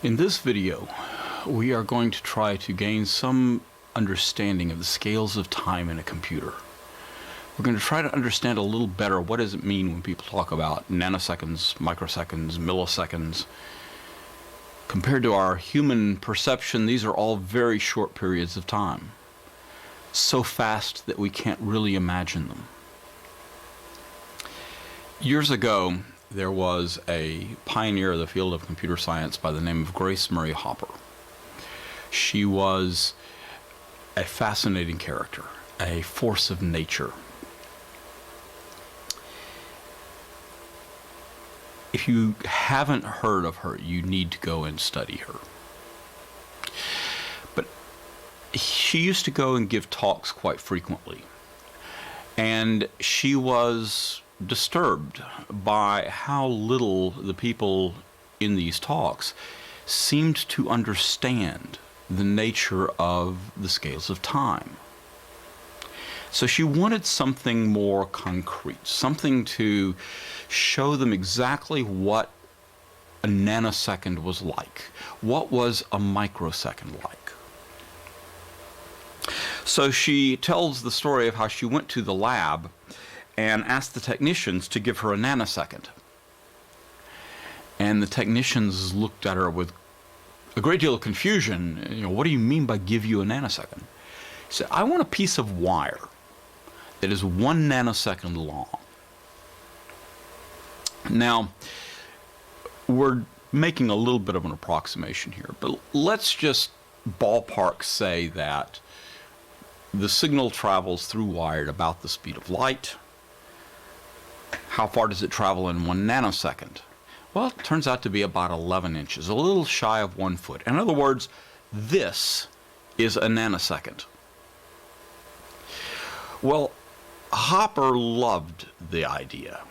In this video, we are going to try to gain some understanding of the scales of time in a computer. We're going to try to understand a little better what does it mean when people talk about nanoseconds, microseconds, milliseconds. Compared to our human perception, these are all very short periods of time. So fast that we can't really imagine them. Years ago, there was a pioneer of the field of computer science by the name of Grace Murray Hopper. She was a fascinating character, a force of nature. If you haven't heard of her, you need to go and study her. But she used to go and give talks quite frequently. And she was disturbed by how little the people in these talks seemed to understand the nature of the scales of time. So she wanted something more concrete, something to show them exactly what a nanosecond was like. What was a microsecond like? So she tells the story of how she went to the lab and asked the technicians to give her a nanosecond. And the technicians looked at her with a great deal of confusion. What do you mean by give you a nanosecond? She said, I want a piece of wire that is 1 nanosecond long. Now, we're making a little bit of an approximation here, but let's just ballpark say that the signal travels through wire at about the speed of light. How far does it travel in 1 nanosecond? Well, it turns out to be about 11 inches, a little shy of 1 foot. In other words, this is a nanosecond. Well, Hopper loved the idea.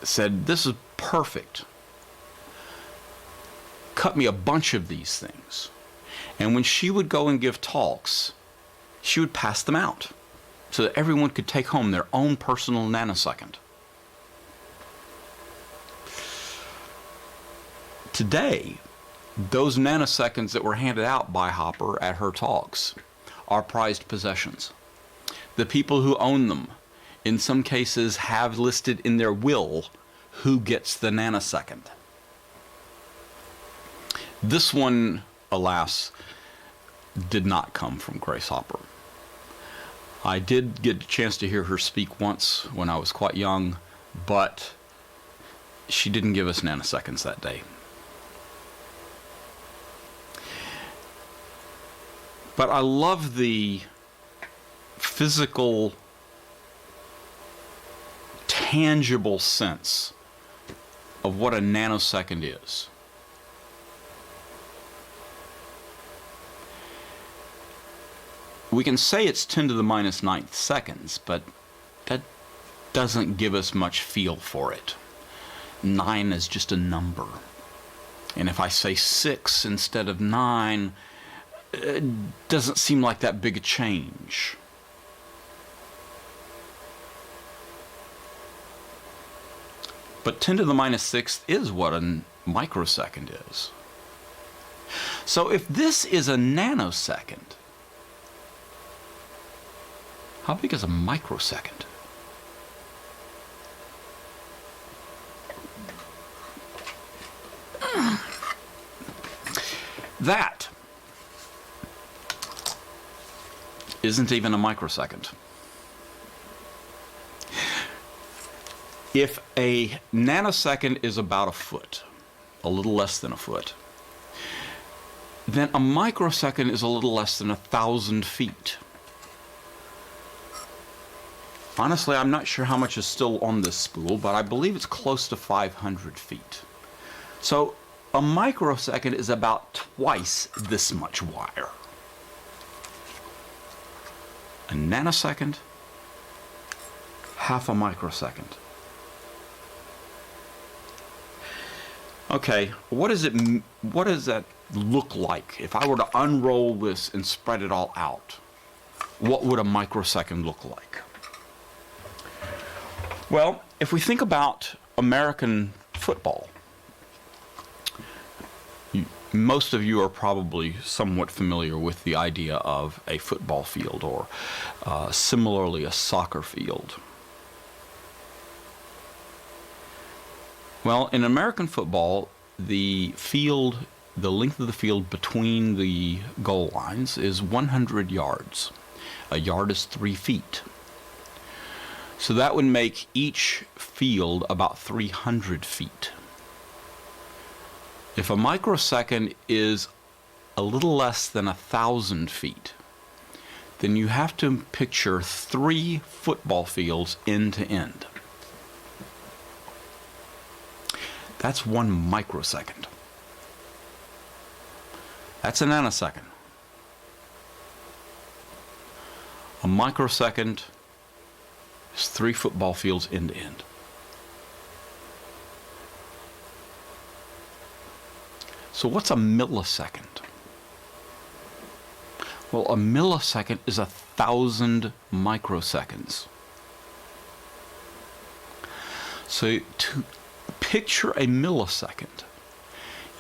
Said, this is perfect. Cut me a bunch of these things. And when she would go and give talks, she would pass them out so that everyone could take home their own personal nanosecond. Today, those nanoseconds that were handed out by Hopper at her talks are prized possessions. The people who own them, in some cases, have listed in their will who gets the nanosecond. This one, alas, did not come from Grace Hopper. I did get a chance to hear her speak once when I was quite young, but she didn't give us nanoseconds that day. But I love the physical, tangible sense of what a nanosecond is. We can say it's 10 to the minus 9th seconds, but that doesn't give us much feel for it. 9 is just a number. And if I say 6 instead of 9, it doesn't seem like that big a change. But 10 to the minus 6th is what a microsecond is. So if this is a nanosecond, how big is a microsecond? That isn't even a microsecond. If a nanosecond is about a foot, a little less than a foot, then a microsecond is a little less than 1,000 feet. Honestly, I'm not sure how much is still on this spool, but I believe it's close to 500 feet. So a microsecond is about twice this much wire. A nanosecond, half a microsecond. Okay, what does that look like? If I were to unroll this and spread it all out, what would a microsecond look like? Well, if we think about American football, Most of you are probably somewhat familiar with the idea of a football field, or similarly a soccer field. Well, in American football, the length of the field between the goal lines is 100 yards. A yard is 3 feet. So that would make each field about 300 feet. If a microsecond is a little less than 1,000 feet, then you have to picture 3 football fields end to end. That's 1 microsecond. That's a nanosecond. A microsecond is 3 football fields end to end. So what's a millisecond? Well, a millisecond is 1,000 microseconds. So to picture a millisecond,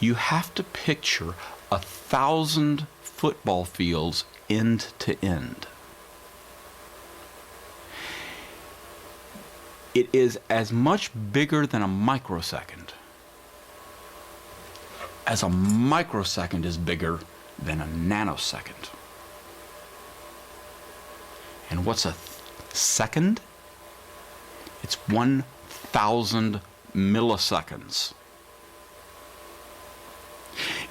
you have to picture 1,000 football fields end to end. It is as much bigger than a microsecond as a microsecond is bigger than a nanosecond. And what's a second? It's 1,000 milliseconds.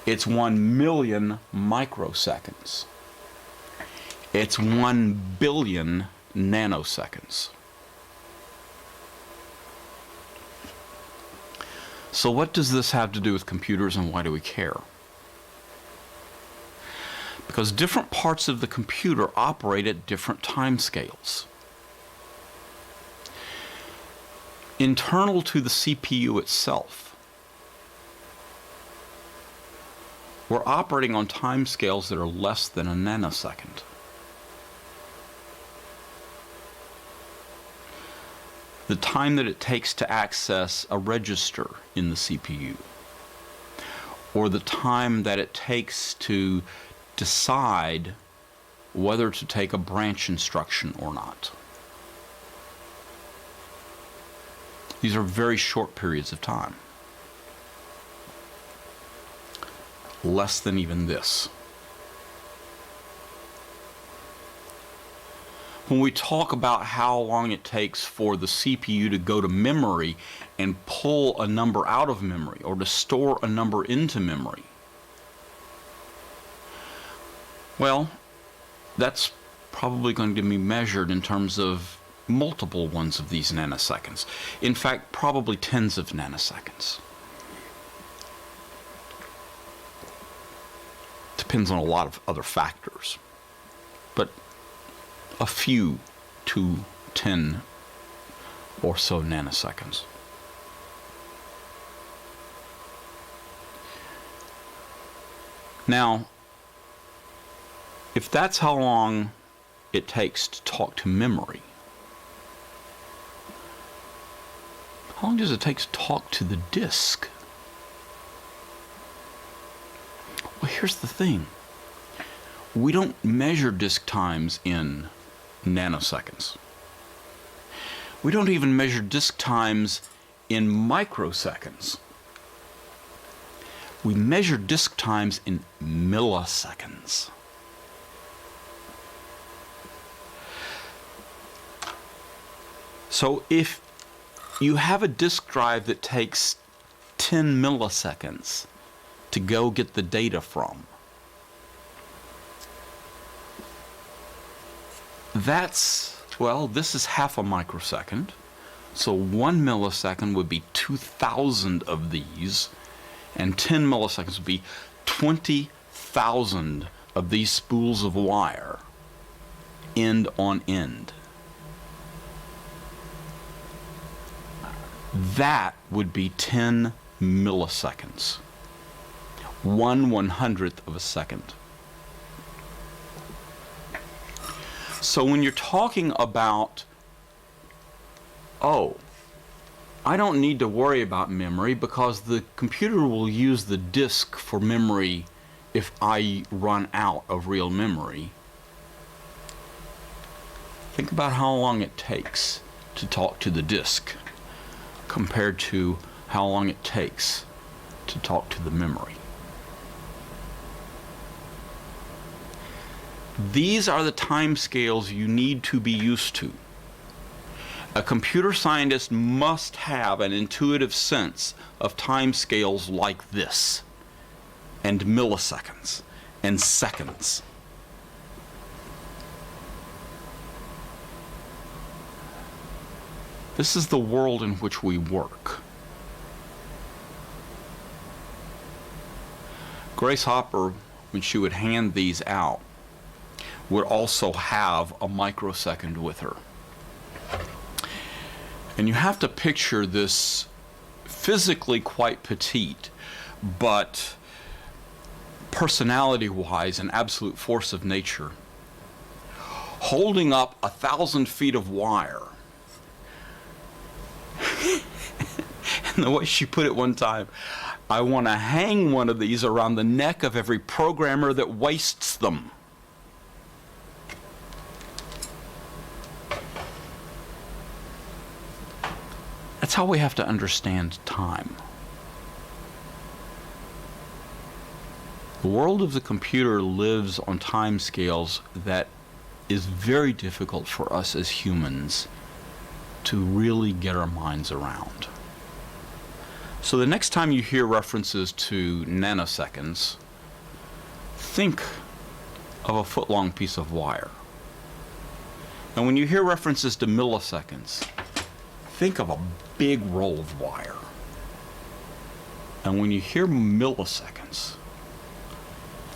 It's 1 million microseconds. It's 1 billion nanoseconds. So what does this have to do with computers, and why do we care? Because different parts of the computer operate at different time scales. Internal to the CPU itself, we're operating on time scales that are less than a nanosecond. The time that it takes to access a register in the CPU, or the time that it takes to decide whether to take a branch instruction or not. These are very short periods of time. Less than even this. When we talk about how long it takes for the CPU to go to memory and pull a number out of memory, or to store a number into memory, well, that's probably going to be measured in terms of multiple ones of these nanoseconds. In fact, probably tens of nanoseconds. Depends on a lot of other factors. But a few to 10 or so nanoseconds. Now, if that's how long it takes to talk to memory, how long does it take to talk to the disk? Well, here's the thing. We don't measure disk times in nanoseconds. We don't even measure disk times in microseconds. We measure disk times in milliseconds. So if you have a disk drive that takes 10 milliseconds to go get the data from, this is half a microsecond. So 1 millisecond would be 2,000 of these, and 10 milliseconds would be 20,000 of these spools of wire, end on end. That would be 10 milliseconds. 1/100th of a second. So when you're talking about, I don't need to worry about memory because the computer will use the disk for memory if I run out of real memory. Think about how long it takes to talk to the disk compared to how long it takes to talk to the memory. These are the time scales you need to be used to. A computer scientist must have an intuitive sense of time scales like this, and milliseconds, and seconds. This is the world in which we work. Grace Hopper, when she would hand these out, would also have a microsecond with her. And you have to picture this physically quite petite, but personality-wise an absolute force of nature, holding up 1,000 feet of wire. And the way she put it one time, I want to hang one of these around the neck of every programmer that wastes them. That's how we have to understand time. The world of the computer lives on time scales that is very difficult for us as humans to really get our minds around. So the next time you hear references to nanoseconds, think of a foot-long piece of wire. And when you hear references to milliseconds, think of a big roll of wire. And when you hear milliseconds,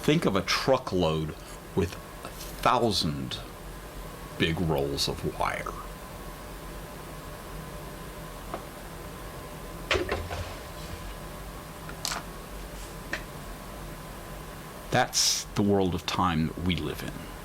think of a truckload with 1,000 big rolls of wire. That's the world of time that we live in.